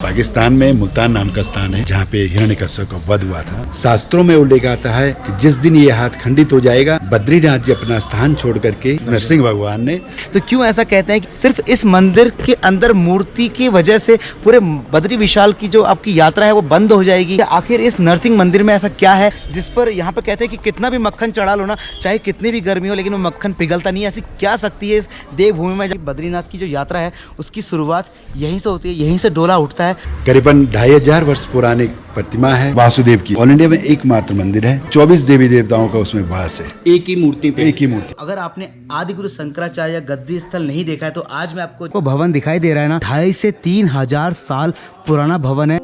पाकिस्तान में मुल्तान नाम का स्थान है जहाँ पे हिरण्यकश्यप का वध हुआ था। शास्त्रों में उल्लेख आता है कि जिस दिन ये हाथ खंडित हो जाएगा, बद्रीनाथ जी अपना स्थान छोड़ करके नरसिंह भगवान ने। तो क्यों ऐसा कहते हैं कि सिर्फ इस मंदिर के अंदर मूर्ति की वजह से पूरे बद्री विशाल की जो आपकी यात्रा है वो बंद हो जाएगी? आखिर इस नरसिंह मंदिर में ऐसा क्या है जिस पर यहाँ पे कहते हैं कि कितना भी मक्खन चढ़ा लो ना, चाहे कितनी भी गर्मी हो, लेकिन वो मक्खन पिघलता नहीं है। ऐसी क्या शक्ति है इस देवभूमि में? जब बद्रीनाथ की जो यात्रा है उसकी शुरुआत यहीं से होती है, यहीं से डोला उठता है। करीबन 2500 वर्ष पुरानी प्रतिमा है वासुदेव की। ऑल इंडिया में एकमात्र मंदिर है, 24 देवी देवताओं का उसमें वास है, एक ही मूर्ति पे। एक ही मूर्ति। अगर आपने आदि गुरु शंकराचार्य या गद्दी स्थल नहीं देखा है तो आज मैं आपको वो भवन दिखाई दे रहा है ना, 2500 से 3000 साल पुराना भवन है।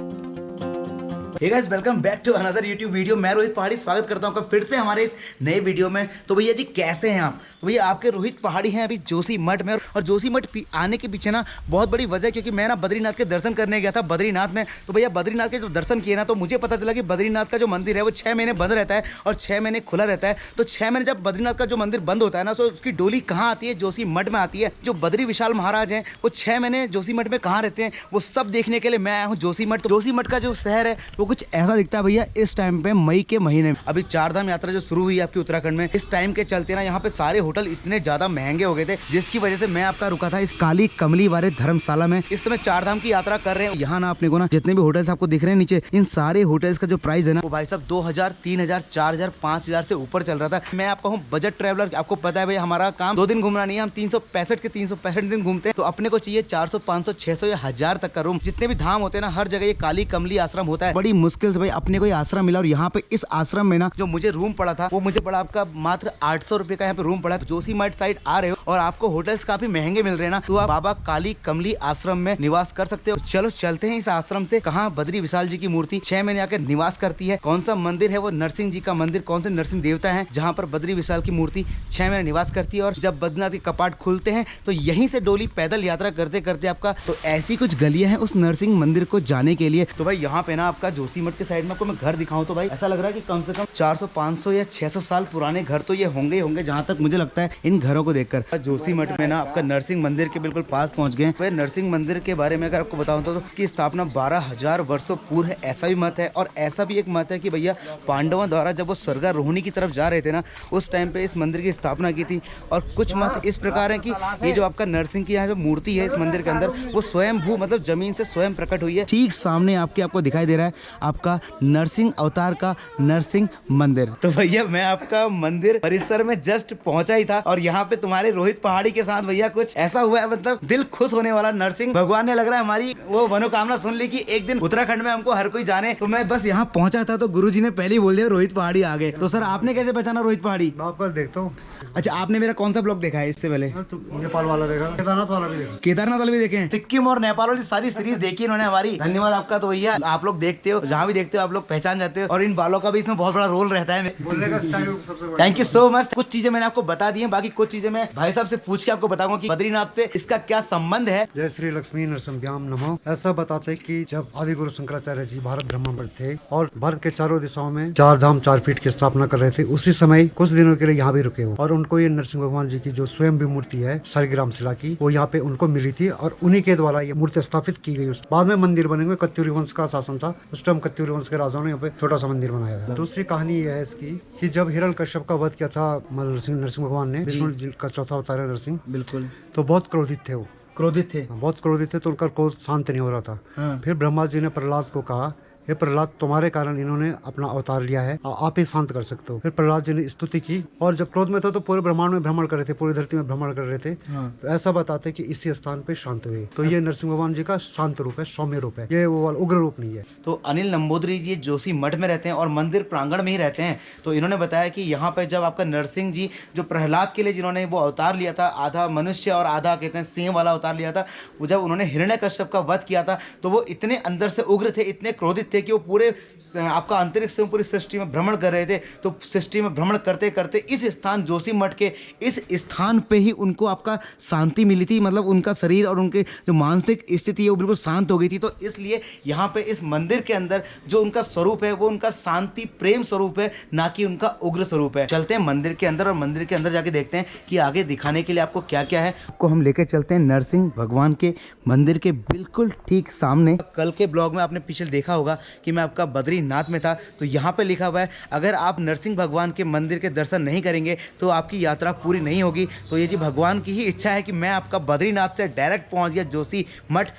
Hey guys, welcome back to another YouTube video. मैं रोहित पहाड़ी स्वागत करता हूँ आपका फिर से हमारे इस नए वीडियो में। तो भैया जी कैसे हैं आप? तो भैया आपके रोहित पहाड़ी हैं अभी जोशीमठ में, और जोशीमठ आने के पीछे ना बहुत बड़ी वजह है, क्योंकि मैं ना बद्रीनाथ के दर्शन करने गया था बद्रीनाथ में। तो भैया बद्रीनाथ के जो दर्शन किए ना, तो मुझे पता चला कि बद्रीनाथ का जो मंदिर है वो 6 महीने बंद रहता है और 6 महीने खुला रहता है। तो 6 महीने जब बद्रीनाथ का जो मंदिर बंद होता है ना, तो उसकी डोली कहाँ आती है? जोशीमठ में आती है। जो बद्री विशाल महाराज हैं वो 6 महीने जोशीमठ में कहाँ रहते हैं, वो सब देखने के लिए मैं आया हूँ जोशीमठ। तो जोशीमठ का जो शहर है वो कुछ ऐसा दिखता है भैया इस टाइम पे, मई के महीने में। अभी 4 धाम यात्रा जो शुरू हुई है आपकी उत्तराखंड में, इस टाइम के चलते ना यहाँ पे सारे होटल इतने ज्यादा महंगे हो गए थे, जिसकी वजह से मैं आपका रुका था इस काली कमली वाले धर्मशाला में। इस समय 4 धाम की यात्रा कर रहे हैं। यहाँ ना अपने को ना जितने भी होटल्स आपको दिख रहे हैं नीचे, इन सारे होटल्स का जो प्राइस है ना, वो भाई साहब 2000, 3000, 4000, 5000 से ऊपर चल रहा था। मैं आपका हूँ बजट ट्रैवलर। आपको पता है भाई हमारा काम 2 दिन घूमना नहीं है, हम 365 के 365 दिन घूमते हैं। तो अपने को चाहिए 400, 500, 600 या 1000 तक का रूम। जितने भी धाम होते हैं ना, हर जगह ये काली कमली आश्रम होता है। बड़ी मुश्किल से भाई अपने को आश्रम मिला, और यहाँ पे इस आश्रम में ना जो मुझे रूम पड़ा था वो मुझे पड़ा आपका मात्र 800 रुपए का यहाँ पे रूम पड़ा। जोशीमठ साइड आ रहे हो और आपको होटल्स काफी महंगे मिल रहे हैं ना, तो आप बाबा काली कमली आश्रम में निवास कर सकते हो। चलो चलते हैं इस आश्रम से। कहाँ बद्री विशाल जी की मूर्ति 6 महीने आकर निवास करती है, कौन सा मंदिर है वो नरसिंह जी का मंदिर, कौन से नरसिंह देवता है जहाँ पर बद्री विशाल की मूर्ति 6 महीने निवास करती है। और जब बद्रीनाथ के कपाट खुलते हैं तो यहीं से डोली पैदल यात्रा करते करते आपका, तो ऐसी कुछ गलियां हैं उस नरसिंह मंदिर को जाने के लिए। तो भाई यहाँ पे ना आपका जोशीमठ के साइड में आपको मैं घर दिखाऊं तो भाई ऐसा लग रहा है कि कम से कम 400, 500 या 600 साल पुराने घर तो ये होंगे ही होंगे, जहाँ तक मुझे लगता है इन घरों को देखकर। जोशीमठ में ना आपका नरसिंह मंदिर के बिल्कुल पास पहुंच गए। वह नरसिंह मंदिर के बारे में अगर आपको बताऊं तो इसकी स्थापना 12000 वर्षों पूर्व है, ऐसा भी मत है। और ऐसा भी एक मत है कि भैया पांडवों द्वारा जब वो स्वर्गारोहिणी की तरफ जा रहे थे ना, उस टाइम पे इस मंदिर की स्थापना की थी। और कुछ मत इस प्रकार है कि ये जो आपका नरसिंह की यहाँ जो मूर्ति है इस मंदिर के अंदर, वो स्वयं भू मतलब जमीन से स्वयं प्रकट हुई है। ठीक सामने आपको दिखाई दे रहा है आपका नरसिंह अवतार का नरसिंह मंदिर। तो भैया मैं आपका मंदिर परिसर में जस्ट पहुंचा ही था, और यहाँ पे तुम्हारे रोहित पहाड़ी के साथ भैया कुछ ऐसा हुआ है, मतलब दिल खुश होने वाला। नरसिंह भगवान ने लग रहा है हमारी वो मनोकामना सुन ली कि एक दिन उत्तराखंड में हमको हर कोई जाने। तो मैं बस यहाँ पहुंचा था तो गुरुजी ने पहले ही बोल दिया रोहित पहाड़ी आ गए। तो सर आपने कैसे पहचाना रोहित पहाड़ी? आपका देखता हूँ। अच्छा, आपने मेरा कौन सा ब्लॉग देखा है इससे पहले? नेपाल वाला देखा, केदारनाथ वाला भी देखा। केदारनाथ वाले भी देखे हैं, सिक्किम और नेपाल वाली सारी सीरीज देखी इन्होंने हमारी। धन्यवाद आपका। तो भैया आप लोग देखते हो, जहाँ भी देखते हो आप लोग पहचान जाते हो, और इन बालों का भी इसमें बहुत बड़ा रोल रहता है। बोलने का स्टाइल सबसे बड़ा। Thank you so much. कुछ चीजें मैंने आपको बता दी हैं, बाकी कुछ चीजें मैं भाई साहब से पूछ के आपको बताऊंगा कि बद्रीनाथ से इसका क्या संबंध है। जय श्री लक्ष्मी नरसिम्भ्याम नमो। ऐसा बताते हैं कि जब आदि गुरु शंकराचार्य जी भारत भ्रमण पर थे और भारत के चारों दिशाओं में 4 धाम 4 पीठ की स्थापना कर रहे थे, उसी समय कुछ दिनों के लिए यहाँ भी रुके हो, और उनको ये नरसिंह भगवान जी की जो स्वयं भी मूर्ति है शालिग्राम शिला की, वो यहाँ पे उनको मिली थी, और उन्हीं के द्वारा ये मूर्ति स्थापित की गई। बाद में मंदिर बने हुए, कत्यूरी वंश का शासन था उस टाइम, कत्यूरी वंश के राजाओं ने यहाँ पे छोटा सा मंदिर बनाया था। दूसरी कहानी ये है इसकी कि जब हिरण्यकश्यप का वध किया था नरसिंह भगवान ने, विष्णु जी का चौथा अवतार है नरसिंह, बिल्कुल, तो बहुत क्रोधित थे वो, क्रोधित थे, बहुत क्रोधित थे। तो उनका क्रोध शांत नहीं हो रहा था। हाँ। फिर ब्रह्मा जी ने प्रहलाद को कहा, हे प्रहलाद, तुम्हारे कारण इन्होंने अपना अवतार लिया है, आप ही शांत कर सकते हो। फिर प्रहलाद जी ने स्तुति की, और जब क्रोध में थे तो पूरे ब्रह्मांड में भ्रमण कर रहे थे, पूरी धरती में भ्रमण कर रहे थे। हाँ। तो ऐसा बताते कि इसी स्थान पे शांत हुए। तो ये नरसिंह भगवान जी का शांत रूप है, सौम्य रूप है, ये वो उग्र रूप नहीं है। तो अनिल नंबूदरी जी जोशीमठ में रहते हैं और मंदिर प्रांगण में ही रहते हैं। तो इन्होंने बताया कि यहाँ पे जब आपका नरसिंह जी जो प्रहलाद के लिए जिन्होंने वो अवतार लिया था, आधा मनुष्य और आधा कहते हैं सिंह वाला अवतार लिया था, वो जब उन्होंने हिरण्यकश्यप का वध किया था तो वो इतने अंदर से उग्र थे, इतने क्रोधित थे कि वो पूरे आपका अंतरिक्ष से पूरी सृष्टि में भ्रमण कर रहे थे। तो सृष्टि में भ्रमण करते करते इस स्थान जोशी मठ के इस स्थान पे ही उनको आपका शांति मिली थी, मतलब उनका शरीर और उनके जो मानसिक स्थिति है वो बिल्कुल शांत हो गई थी। तो इसलिए यहाँ पे इस मंदिर के अंदर जो उनका स्वरूप है वो उनका शांति प्रेम स्वरूप है, ना कि उनका उग्र स्वरूप है। चलते हैं मंदिर के अंदर और मंदिर के अंदर जाके देखते हैं कि आगे दिखाने के लिए आपको क्या क्या है। आपको हम लेके चलते हैं नरसिंह भगवान के मंदिर के बिल्कुल ठीक सामने। कल के ब्लॉग में आपने पीछे देखा होगा कि मैं आपका बद्रीनाथ में था, तो यहाँ पे लिखा हुआ है अगर आप नरसिंह भगवान के मंदिर के दर्शन नहीं करेंगे तो आपकी यात्रा पूरी नहीं होगी। तो ये जी भगवान की ही इच्छा है कि मैं आपका बद्रीनाथ से डायरेक्ट पहुँच गया जोशी मठ।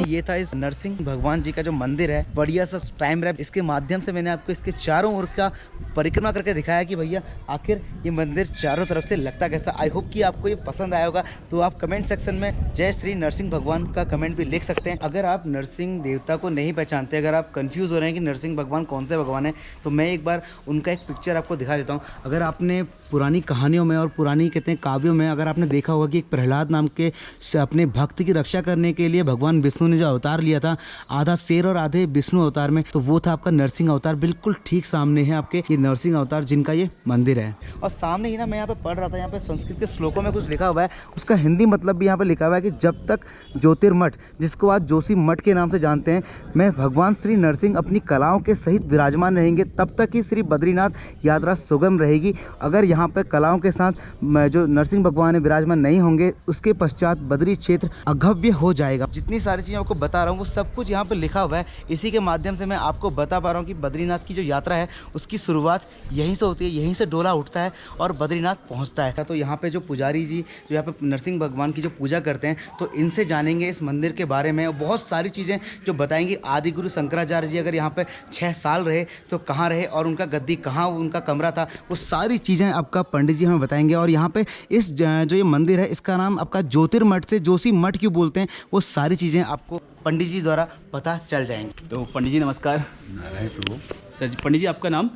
ये था इस नरसिंह भगवान जी का जो मंदिर है, बढ़िया सा टाइम रैप इसके माध्यम से मैंने आपको इसके चारों ओर का परिक्रमा करके दिखाया कि भैया आखिर ये मंदिर चारों तरफ से लगता कैसा। आई होप कि आपको ये पसंद आया होगा। तो आप कमेंट सेक्शन में जय श्री नरसिंह भगवान का कमेंट भी लिख सकते हैं। अगर आप नरसिंह देवता को नहीं पहचानते, अगर आप कंफ्यूज हो रहे हैं कि नरसिंह भगवान कौन से भगवान है, तो मैं एक बार उनका एक पिक्चर आपको दिखा देता हूँ। अगर आपने पुरानी कहानियों में और पुरानी कहते हैं काव्यों में अगर आपने देखा होगा कि एक प्रहलाद नाम के अपने भक्त की रक्षा करने के लिए भगवान विष्णु ने जो अवतार लिया था, आधा शेर और आधे विष्णु अवतार में, तो वो था आपका नरसिंह अवतार। बिल्कुल ठीक सामने है आपके ये नरसिंह अवतार जिनका ये मंदिर है। और सामने ही ना मैं यहाँ पे पढ़ रहा था, यहाँ पे संस्कृत के श्लोकों में कुछ लिखा हुआ है, उसका हिंदी मतलब भी यहाँ पे लिखा हुआ है कि जब तक ज्योतिर्मठ, जिसको आज जोशी मठ के नाम से जानते हैं, में भगवान श्री नरसिंह अपनी कलाओं के सहित विराजमान रहेंगे, तब तक ही श्री बद्रीनाथ यात्रा सुगम रहेगी। अगर यहाँ पे कलाओं के साथ जो नरसिंह भगवान है विराजमान नहीं होंगे, उसके पश्चात बद्री क्षेत्र अगभ्य हो जाएगा। जितनी सारी चीज़ें आपको बता रहा हूँ वो सब कुछ यहाँ पे लिखा हुआ है। इसी के माध्यम से मैं आपको बता पा रहा हूँ कि बद्रीनाथ की जो यात्रा है उसकी शुरुआत यहीं से होती है, यहीं से डोला उठता है और बद्रीनाथ पहुँचता है। तो यहाँ पे जो पुजारी जी जो यहाँ पे नरसिंह भगवान की जो पूजा करते हैं, तो इनसे जानेंगे इस मंदिर के बारे में, बहुत सारी चीज़ें जो बताएंगे। आदि गुरु शंकराचार्य जी अगर यहाँ पे 6 साल रहे तो कहाँ रहे और उनका गद्दी कहाँ, उनका कमरा था, वो सारी चीज़ें आपका पंडित जी हमें बताएंगे। और यहाँ पे इस जो ये मंदिर है इसका नाम आपका ज्योतिर्मठ से जोशी मठ क्यों बोलते हैं, वो सारी चीज़ें आपको पंडित जी द्वारा पता चल जाएंगी। तो पंडित जी नमस्कार। नारायण प्रभु। सर पंडित जी आपका नाम?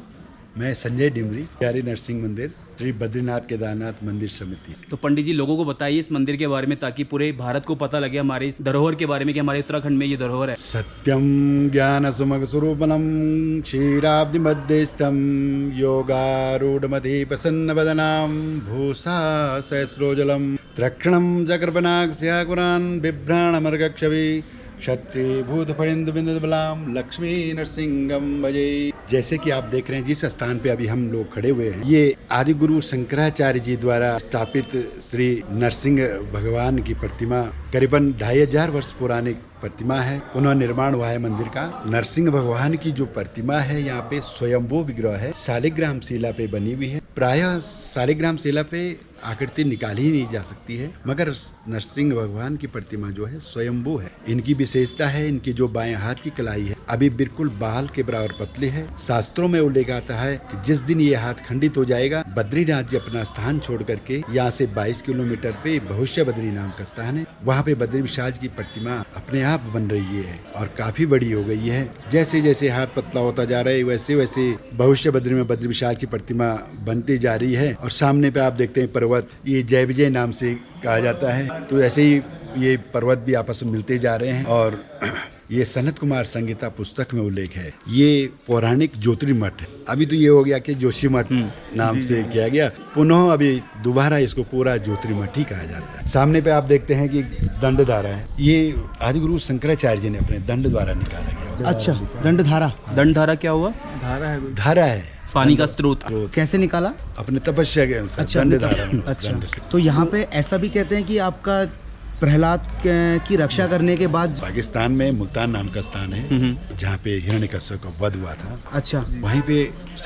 मैं संजय डिमरी, प्यारी नरसिंह मंदिर, श्री बद्रीनाथ केदारनाथ मंदिर समिति। तो पंडित जी लोगों को बताइए इस मंदिर के बारे में, ताकि पूरे भारत को पता लगे हमारे इस धरोहर के बारे में कि हमारे उत्तराखंड में ये धरोहर है। सत्यम ज्ञान सुमग स्वरूपनम क्षीराब्धि मध्यस्थम योगारूढ़मधि प्रसन्न वदनाम भूषा सहस्रोजलम त्रक्षणम चक्रपनाक्ष्याकुरान बिभ्राणमर्गक्षवी क्षत्रिय भूत फणिंदु बिंदु बलाम लक्ष्मी नरसिंहम भजे। जैसे कि आप देख रहे हैं जिस स्थान पे अभी हम लोग खड़े हुए हैं, ये आदि गुरु शंकराचार्य जी द्वारा स्थापित श्री नरसिंह भगवान की प्रतिमा, करीबन 2500 वर्ष पुरानी प्रतिमा है। पुनः निर्माण हुआ है मंदिर का। नरसिंह भगवान की जो प्रतिमा है यहाँ पे स्वयंभू विग्रह है, शालिग्राम शिला पे बनी हुई है। प्रायः शालिग्राम शिला पे आकृति निकाली ही नहीं जा सकती है, मगर नरसिंह भगवान की प्रतिमा जो है स्वयंभू है। इनकी विशेषता है इनकी जो बाएं हाथ की कलाई है अभी बिल्कुल बाल के बराबर पतली है। शास्त्रों में उल्लेख आता है कि जिस दिन ये हाथ खंडित हो जाएगा, बद्रीनाथ जी अपना स्थान छोड़ करके यहाँ से 22 किलोमीटर पे भविष्य बद्री नाम का स्थान है, वहाँ पे बद्री विशाल की प्रतिमा अपने आप बन रही है और काफी बड़ी हो गई है। जैसे जैसे हाथ पतला होता जा रहा है वैसे वैसे भविष्य बद्री में बद्री विशाल की प्रतिमा बनती जा रही है। और सामने पे आप देखते हैं पर्वत, ये जय विजय नाम से कहा जाता है। तो ऐसे ही ये पर्वत भी आपस में मिलते जा रहे हैं। और ये सनत कुमार संगीता पुस्तक में उल्लेख है, ये पौराणिक ज्योतिर्मठ है। अभी तो ये हो गया कि जोशी मठ नाम से किया गया, पुनः अभी दोबारा इसको पूरा ज्योतिर्मठ ही कहा जाता है। सामने पे आप देखते हैं कि दंडधारा है, ये आदि गुरु शंकराचार्य जी ने अपने दंड द्वारा निकाला गया। अच्छा, दंडधारा। दंडधारा क्या हुआ? धारा है, पानी का स्रोत। कैसे निकाला? अपने तपस्या के अनुसार। अच्छा, दंडधारा। अच्छा। तो यहाँ पे ऐसा भी कहते हैं कि आपका प्रहलाद की रक्षा करने के बाद पाकिस्तान में मुल्तान नाम का स्थान है जहाँ पे हिरण्यकश्यप का वध हुआ था। अच्छा, वहीं पे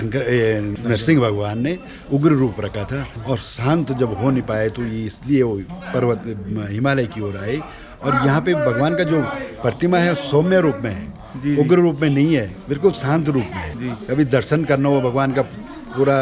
नरसिंह भगवान ने उग्र रूप रखा था और शांत जब हो नहीं पाए तो ये इसलिए वो पर्वत हिमालय की ओर आए। और यहाँ पे भगवान का जो प्रतिमा है सौम्य रूप में है, उग्र रूप में नहीं है, बिल्कुल शांत रूप में है। कभी दर्शन करना हो भगवान का, पूरा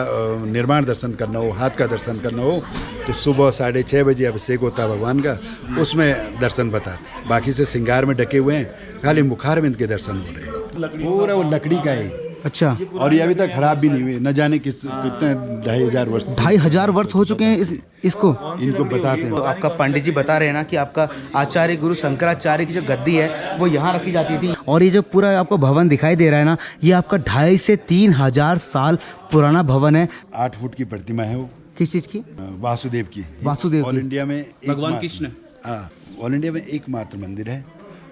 निर्माण दर्शन करना हो, हाथ का दर्शन करना हो, तो सुबह 6:30 बजे अभिषेक होता है भगवान का, उसमें दर्शन बता। बाकी से श्रृंगार में ढके हुए हैं, खाली मुखारविंद के दर्शन हो रहे हैं। पूरा वो लकड़ी का है, अच्छा, और ये अभी तक खराब भी नहीं हुई, न जाने कितने 2500 वर्ष 2500 वर्ष हो चुके हैं इसको। इनको बताते हैं। तो आपका पंडित जी बता रहे हैं ना कि आपका आचार्य गुरु शंकराचार्य की जो गद्दी है वो यहाँ रखी जाती थी। और ये जो पूरा आपको भवन दिखाई दे रहा है ना, ये आपका 2500 से 3000 साल पुराना भवन है। 8 फुट की प्रतिमा है वो। किस चीज़ की? वासुदेव की। वासुदेव ऑल की। इंडिया में भगवान कृष्ण। हाँ, ऑल इंडिया में एकमात्र मंदिर है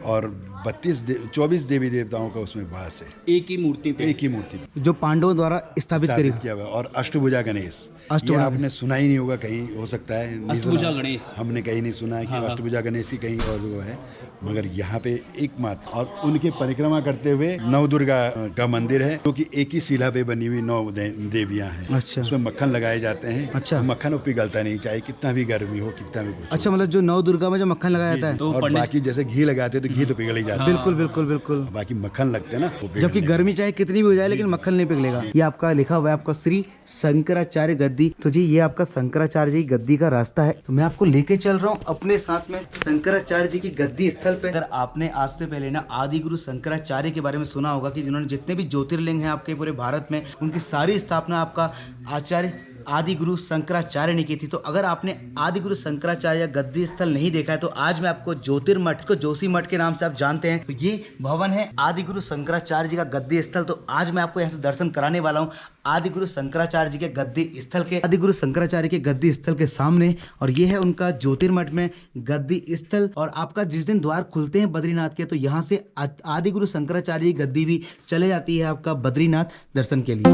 और 24 देवी देवताओं का उसमें वास है, एक ही मूर्ति पे। एक ही मूर्ति में जो पांडवों द्वारा स्थापित करी। किया हुआ है। और अष्टभुजा गणेश, अष्टभुजा ये आपने सुना ही नहीं होगा, कहीं हो सकता है नहीं अष्टभुजा सुना। गणेश हमने कहीं नहीं सुना है कि हाँ, हाँ। अष्टभुजा गणेश ही कहीं और वो है, मगर यहाँ पे एकमात्र। और उनके परिक्रमा करते हुए नवदुर्गा का मंदिर है, जो कि एक ही शिला पे बनी हुई 9 देवियां हैं। अच्छा। उसमें मक्खन लगाए जाते हैं। अच्छा। तो मक्खन वो पिघलता नहीं, चाहे कितना भी गर्मी हो, कितना भी कुछ। अच्छा, मतलब जो नव दुर्गा में जो मक्खन लगाया जाता है। तो और बाकी जैसे घी लगाते हैं तो घी तो पिघल ही जाता है, बिल्कुल बिल्कुल बिल्कुल। बाकी मक्खन लगते हैं ना वो जबकि पिघलने। गर्मी चाहे कितनी भी हो जाए लेकिन मक्खन नहीं पिघलेगा। ये आपका लिखा हुआ है आपका श्री शंकराचार्य गद्दी। तो जी ये आपका शंकराचार्य जी गद्दी का रास्ता है। तो मैं आपको लेके चल रहा हूँ अपने साथ में शंकराचार्य जी की गद्दी स्थल पे। अगर आपने आज से पहले ना आदि गुरु शंकराचार्य के बारे में सुना होगा कि जिन्होंने जितने भी ज्योतिर्लिंग हैं आपके पूरे भारत में, उनकी सारी स्थापना आपका आचार्य आदि गुरु शंकराचार्य ने की थी। तो अगर आपने आदि गुरु शंकराचार्य गद्दी स्थल नहीं देखा है तो आज मैं आपको ज्योतिर्मठ, इसको जोशी मठ के नाम से आप जानते हैं, तो ये भवन है आदि गुरु शंकराचार्य जी का गद्दी स्थल। तो आज मैं आपको यहाँ से दर्शन कराने वाला हूँ आदि गुरु शंकराचार्य जी के गद्दी स्थल के। आदि गुरु शंकराचार्य के गद्दी स्थल के सामने, और ये है उनका ज्योतिर्मठ में गद्दी स्थल। और आपका जिस दिन द्वार खुलते हैं बद्रीनाथ के, तो यहाँ से आदि गुरु शंकराचार्य जी गद्दी भी चले जाती है आपका बद्रीनाथ दर्शन के लिए।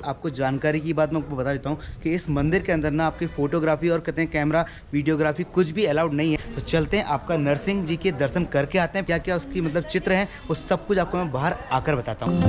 आपको जानकारी की बात मैं आपको बता देता हूँ कि इस मंदिर के अंदर ना आपकी फोटोग्राफी और कहते हैं कैमरा वीडियोग्राफी कुछ भी अलाउड नहीं है। तो चलते हैं आपका नरसिंह जी के दर्शन करके आते हैं। क्या क्या उसकी मतलब चित्र हैं वो सब कुछ आपको मैं बाहर आकर बताता हूँ।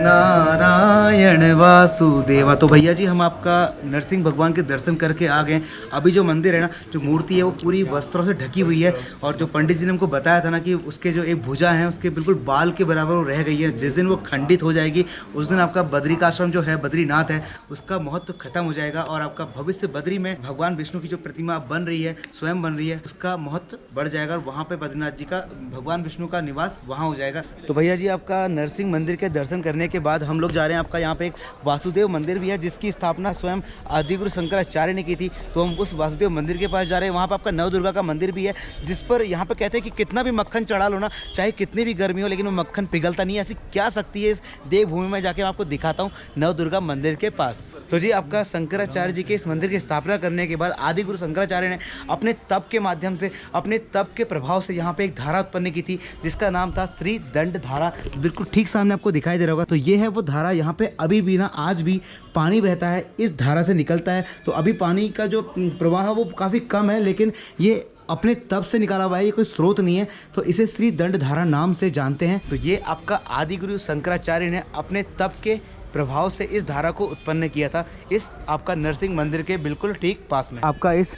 नारायण वासुदेवा। तो भैया जी हम आपका नरसिंह भगवान के दर्शन करके आ गए। अभी जो मंदिर है ना, जो मूर्ति है वो पूरी वस्त्रों से ढकी हुई है। और जो पंडित जी ने हमको बताया था ना कि उसके जो एक भुजा है उसके बिल्कुल बाल के बराबर वो रह गई है। जिस दिन वो खंडित हो जाएगी उस दिन आपका बद्री का आश्रम जो है बद्रीनाथ है उसका महत्व खत्म हो जाएगा। और आपका भविष्य बद्री में भगवान विष्णु की जो प्रतिमा बन रही है, स्वयं बन रही है, उसका महत्व बढ़ जाएगा। और वहाँ पे बद्रीनाथ जी का भगवान विष्णु का निवास वहाँ हो जाएगा। तो भैया जी आपका नरसिंह मंदिर के दर्शन करने के बाद हम लोग जा रहे हैं, आपका यहाँ पे एक वासुदेव मंदिर भी है जिसकी स्थापना स्वयं आदिगुरु शंकराचार्य ने की थी। तो हम उस वासुदेव मंदिर के पास जा रहे हैं। वहाँ पे आपका नवदुर्गा का मंदिर भी है जिस पर यहाँ पे कहते हैं कि कितना भी मक्खन चढ़ा लो ना, चाहे कितनी भी गर्मी हो, लेकिन वो मक्खन पिघलता नहीं है। ऐसी क्या शक्ति है इस देवभूमि में, जाके मैं आपको दिखाता हूँ नवदुर्गा मंदिर के पास। तो जी आपका शंकराचार्य जी के इस मंदिर की स्थापना करने के बाद आदिगुरु शंकराचार्य ने अपने तप के माध्यम से, अपने तप के प्रभाव से यहाँ पे एक धारा उत्पन्न की थी जिसका नाम था श्री दंड धारा। बिल्कुल ठीक सामने आपको दिखाई दे रहा होगा। तो ये है वो धारा, यहाँ पे अभी भी ना आज भी पानी बहता है, इस धारा से निकलता है। तो अभी पानी का जो प्रवाह है वो काफ़ी कम है, लेकिन ये अपने तप से निकाला हुआ है, ये कोई स्रोत नहीं है। तो इसे श्री दंड धारा नाम से जानते हैं। तो ये आपका आदिगुरु शंकराचार्य ने अपने तप के प्रभाव से इस धारा को उत्पन्न किया था, इस आपका नरसिंह मंदिर के बिल्कुल ठीक पास में। आपका इस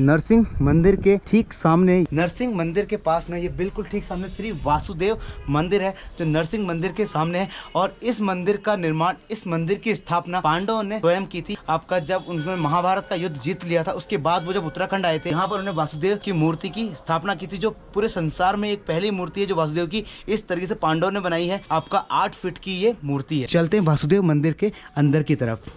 नरसिंह मंदिर के ठीक सामने, नरसिंह मंदिर के पास में, ये बिल्कुल ठीक सामने श्री वासुदेव मंदिर है जो नरसिंह मंदिर के सामने है। और इस मंदिर का निर्माण, इस मंदिर की स्थापना पांडवों ने स्वयं की थी। आपका जब उन्होंने महाभारत का युद्ध जीत लिया था उसके बाद वो जब उत्तराखंड आए थे, यहाँ पर उन्होंने वासुदेव की मूर्ति की स्थापना की थी, जो पूरे संसार में एक पहली मूर्ति है जो वासुदेव की इस तरीके से पांडवों ने बनाई है। आपका 8 फीट की ये मूर्ति है। चलते हैं वासुदेव मंदिर के अंदर की तरफ।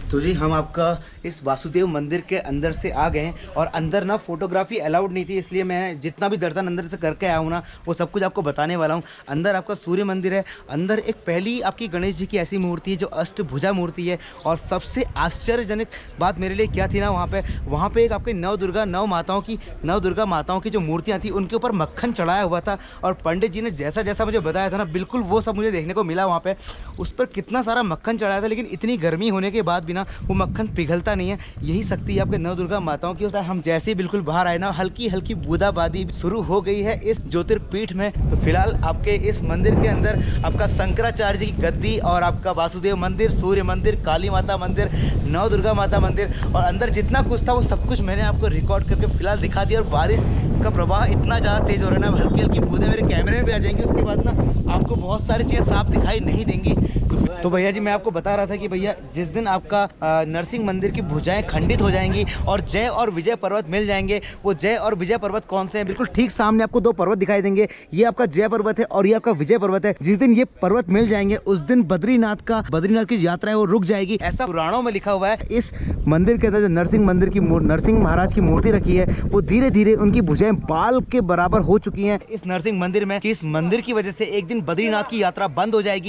तो जी हम आपका इस वासुदेव मंदिर के अंदर से आ गए हैं। और अंदर ना फोटोग्राफी अलाउड नहीं थी, इसलिए मैं जितना भी दर्शन अंदर से करके आया हूँ ना वो सब कुछ आपको बताने वाला हूँ। अंदर आपका सूर्य मंदिर है। अंदर एक पहली आपकी गणेश जी की ऐसी मूर्ति है जो अष्टभुजा मूर्ति है। और सबसे आश्चर्यजनक बात मेरे लिए क्या थी ना, वहाँ पे एक आपके नव दुर्गा माताओं की जो मूर्तियाँ थी उनके ऊपर मक्खन चढ़ाया हुआ था। और पंडित जी ने जैसा जैसा मुझे बताया था ना, बिल्कुल वो सब मुझे देखने को मिला वहाँ पर। उस पर कितना सारा मक्खन चढ़ाया था, लेकिन इतनी गर्मी होने के बाद भी ना ना वो मक्खन पिघलता नहीं है। यही शक्ति आपके नव दुर्गा माताओं की होता है। हम जैसे ही बिल्कुल बाहर आए ना, हल्की हल्की बूंदाबांदी शुरू हो गई है इस ज्योतिर्पीठ में। तो फिलहाल आपके इस मंदिर के अंदर आपका शंकराचार्य जी की गद्दी और आपका वासुदेव मंदिर, सूर्य मंदिर, काली माता मंदिर, नव दुर्गा माता मंदिर और अंदर जितना कुछ था वो सब कुछ मैंने आपको रिकॉर्ड करके फिलहाल दिखा दिया। और बारिश का प्रवाह इतना ज़्यादा तेज हो रहा है ना, हल्की हल्की बूंदें मेरे कैमरे में भी आ जाएंगी। उसके बाद ना आपको बहुत सारी चीज़ें साफ दिखाई नहीं देंगी। तो भैया जी मैं आपको बता रहा था कि भैया जिस दिन आपका नरसिंह मंदिर की भुजाएं खंडित हो जाएंगी और जय और विजय पर्वत मिल जाएंगे, वो जय और विजय पर्वत कौन से हैं? बिल्कुल ठीक सामने आपको दो पर्वत दिखाई देंगे। ये आपका जय पर्वत है और ये आपका विजय पर्वत है। जिस दिन ये पर्वत मिल जाएंगे उस दिन बद्रीनाथ की यात्रा है वो रुक जाएगी, ऐसा पुराणों में लिखा हुआ है। इस मंदिर के अंदर जो नरसिंह मंदिर की नरसिंह महाराज की मूर्ति रखी है वो धीरे धीरे उनकी भुजाएं बाल के बराबर हो चुकी हैं इस नरसिंह मंदिर में, कि इस मंदिर की वजह से एक दिन बद्रीनाथ की यात्रा बंद हो जाएगी।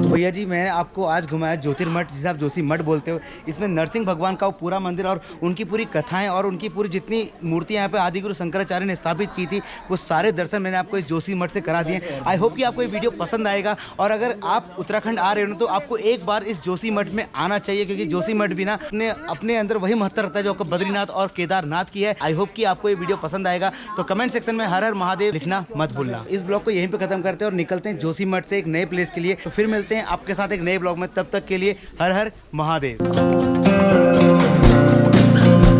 भैया जी मैंने आपको आज घुमाया ज्योतिर्मठ, जिसे आप जोशी मठ बोलते हो। इसमें नरसिंह भगवान का पूरा मंदिर और उनकी पूरी कथाएं और उनकी पूरी जितनी मूर्तियां यहाँ पे आदिगुरु शंकराचार्य ने स्थापित की थी वो सारे दर्शन मैंने आपको इस जोशी मठ से करा दिए। आई होप कि आपको ये वीडियो पसंद आएगा और अगर आप उत्तराखंड आ रहे हो तो आपको एक बार इस जोशी मठ में आना चाहिए, क्योंकि जोशी मठ भी ना अपने अंदर वही महत्व रखता है जो आपको बद्रीनाथ और केदारनाथ की है। आई होप कि आपको ये वीडियो पसंद आएगा। तो कमेंट सेक्शन में हर हर महादेव लिखना मत भूलना। इस ब्लॉग को यहीं पे खत्म करते हैं और निकलते हैं जोशी मठ से एक नए प्लेस के लिए। तो फिर मिलते हैं आपके साथ एक नए ब्लॉग में, तब तक के लिए हर हर महादेव।